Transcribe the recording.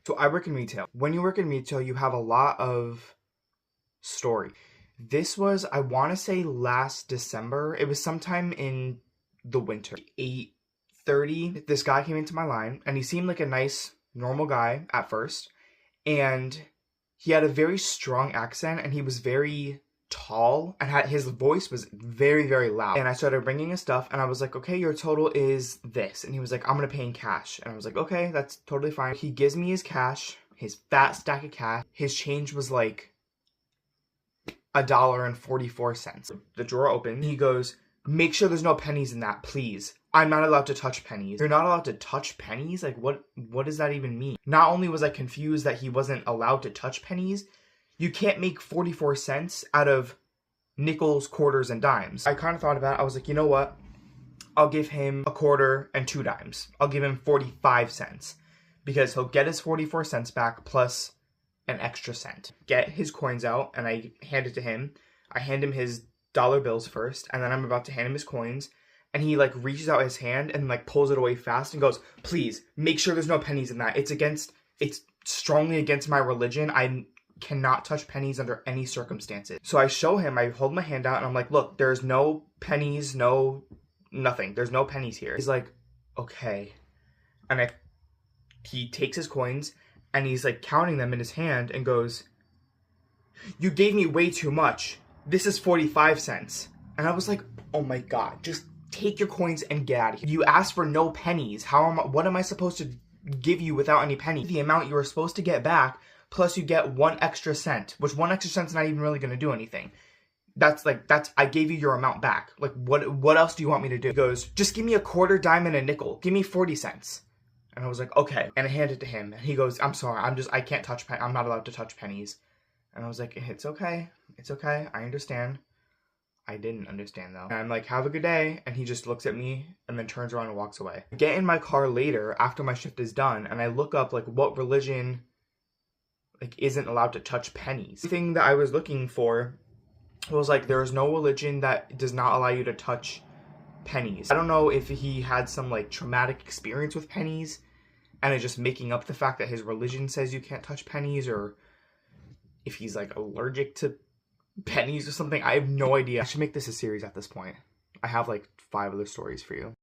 So I work in retail. When you work in retail, you have a lot of story. This was, I want to say, last December. It was sometime in the winter. 8:30, this guy came into my line, and he seemed like a nice, normal guy at first. And he had a very strong accent, and he was very tall, and his voice was very, very loud. And I started bringing his stuff, and I was like, okay, your total is this. And he was like, I'm gonna pay in cash. And I was like, okay, that's totally fine. He gives me his cash, his fat stack of cash. His change was like $1.44. The drawer opened. He goes, make sure there's no pennies in that, please. I'm not allowed to touch pennies. You're not allowed to touch pennies? Like, what does that even mean? Not only was I confused that he wasn't allowed to touch pennies, you can't make 44 cents out of nickels, quarters, and dimes. I kind of thought about it. I was like, you know what? I'll give him a quarter and 2 dimes. I'll give him 45 cents because he'll get his 44 cents back plus an extra cent. Get his coins out, and I hand it to him. I hand him his dollar bills first, and then I'm about to hand him his coins, and he like reaches out his hand and like pulls it away fast and goes, please make sure there's no pennies in that. It's strongly against my religion. I cannot touch pennies under any circumstances. So I show him, I hold my hand out, and I'm like, look, there's no pennies, nothing. There's no pennies here. He's like, okay. And he takes his coins, and he's like counting them in his hand and goes, you gave me way too much. This is 45 cents. And I was like, oh my God, just take your coins and get out of here. You asked for no pennies. What am I supposed to give you without any pennies? The amount you were supposed to get back, plus you get 1 extra cent, which 1 extra cent's not even really going to do anything. I gave you your amount back. Like, what else do you want me to do? He goes, just give me a quarter, dime, and a nickel. Give me 40 cents. And I was like, okay. And I handed it to him. And he goes, I'm sorry. I can't touch I'm not allowed to touch pennies. And I was like, it's okay. It's okay. I understand. I didn't understand, though. And I'm like, have a good day. And he just looks at me and then turns around and walks away. I get in my car later after my shift is done, and I look up, like, what religion, like, isn't allowed to touch pennies. The thing that I was looking for was, like, there is no religion that does not allow you to touch pennies. I don't know if he had some, like, traumatic experience with pennies and is just making up the fact that his religion says you can't touch pennies, or if he's, like, allergic to pennies or something. I have no idea. I should make this a series at this point. I have, like, 5 other stories for you.